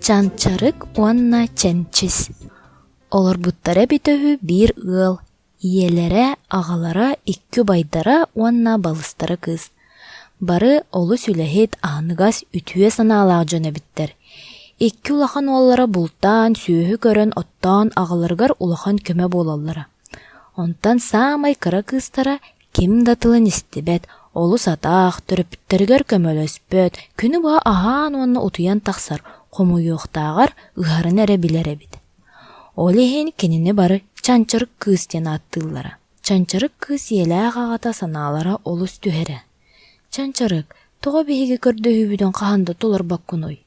Чанчарык уанна ченчис. Олар буттара битөһү бир ыл. Иелере, агалара, икки байдара уанна балыстары кыз. Бары олу сүлэхит аныгас үтүе санаалаах жона биттер. Икки улахан оллара бултан, сүүһү көрөн оттон агаларгар улахан көмө болаллара. Онтан самай кыра кыстара ким датылын истибет, олу сатаах, төрөпүттергер көмөлөспөт, күнү баа аhaan уанна утуян тахсар, комуюохтаагар ыһарын эре билеребит. Олехин кенини бары чанчарык кыз тен аттыллара. Чанчарык кыз елээх агата санаалара олус түһэрэ. Чанчарык, тоҕо биһиги көрдөһүүбүдөн хаһанда толорбаккуной.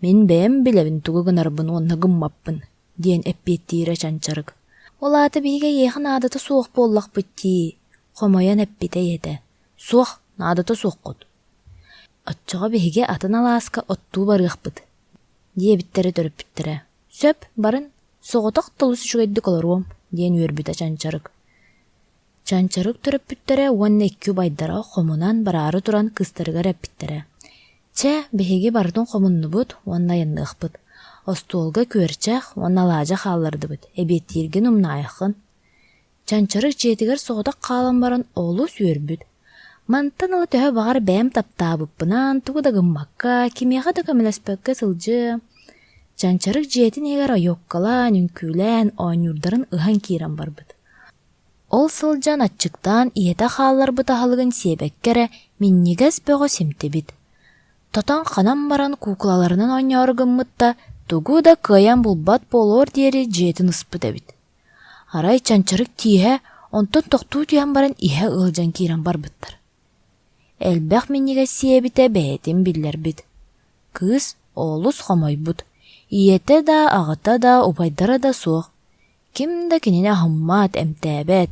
Мен бэм билебин тугу гынарбын уонна гыммаппын, диэн эппиеттиирэ чанчарык. Олааты биһиге ехан аадата суох буоллахпытти, хомоян эппите ете. Суох, наадата суохкут. Отчоҕо биһиге атын алааска оттуу барыахпыт. Диэбиттере төрөппүттерэ. Сөп, барын, соҕотох толус үчүгэйди колоруом, диэн үөрбүтэ чанчарык. Чанчарык төрөппүттерэ уонна икки байдара хомунан бараары туран кыстарыгар эппиттерэ. Че, биһиги бардын хомуннубут, уонна янныахпыт. Остуолга күөрчэх, уонна лаажа хааллардыбыт, эбиеттиирген умнаайаххын. Чанчарык жиэтигер соҕотох хаалан баран олус үөрбүт. Мантан ала төһө бағар бэм таптаабыппынан, тугу да гыммакка, кимиэха да көмөлөспөккө сылжы. Чанчарык жиэтин эгер ойоккалан, үнкүүлэн, ооньюрдарын ыһан кииран барбыт. Ол сылжан атчыктан иэtä хаалларбыт аһалыгын сиэбэккэрэ миннигэс бөҕө симтибит. Тотон ханан баран куклаларынан оонньооргыммытта, тугу да кыайан булбат болоор диэри жиэтин ыспыт эбит. Арай чанчарык тииһэ, онтон тохтуу тиээн баран иһэ ыалдьан кииран барбыттар. Элбэх миннигэс сиэбитэ бээтин биллэрбит. Кыз олус хомойбут. Иэте да, аҕата да, убайдара да суох. Ким да кинине хыммаат эмтээбэт.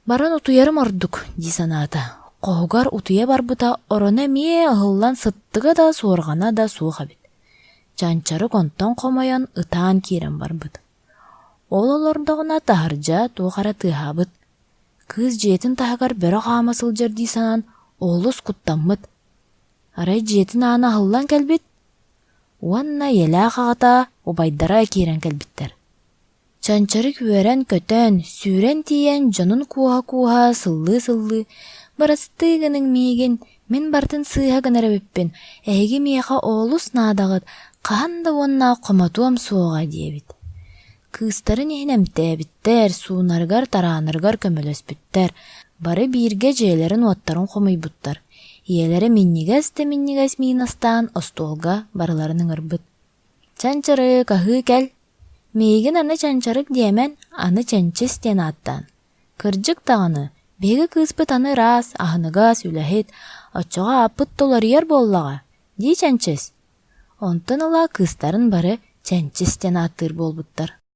Баран утуярым ордук, ди санаата. Коһугар утуя барбыта орона мие ыһыллан сыттыга да суоргана да суохабит. Чанчарык онтон хомойон ытаан киирен барбыт. Ол олордоҕуна таһардьа туохара тыаһаабыт. Кыз дьиэтин таһыгар бөрө хаама сылдьар дии санан олус куттаммыт. Арай дьиэтин аана аһыллан кэлбит. Уанна елээх аҕата убайдара киирен кэлбиттэр. Чанчарык үөрэн көтөн, сүүрэн тиийэн дьонун кууһа-кууһа, сыллыы-сыллыы, барастыыгының миигин мен бартын сыыһа гынарабиппин, эһиги миэха оолус наадагыт, хаһан да уонна хомотуом суоҕа диэбит. Кыыстарын иһин эмтээбиттэр, суунаргар тараанаргар көмөлөспүттэр, бары бииргэ дьиэлэрин уоттарын хомойбуттар. Иэлэри миннигэс да миннигэс миинастаан остуолга барыларын ыҥырбыт. Чанчарык, аһыы кэл. Миигин аны чанчарык диэмен, аны чэнчис диэн ааттаан. Кырдьык таҕаны, биһиги кыыспыт аны раас, аһыныгас, үлэһит, оччоҕо ааппыт толорыйар буоллаҕа, дии чэнчис. Онтон ыла кыыстарын бары чэнчис диэн ааттыыр буолбуттар.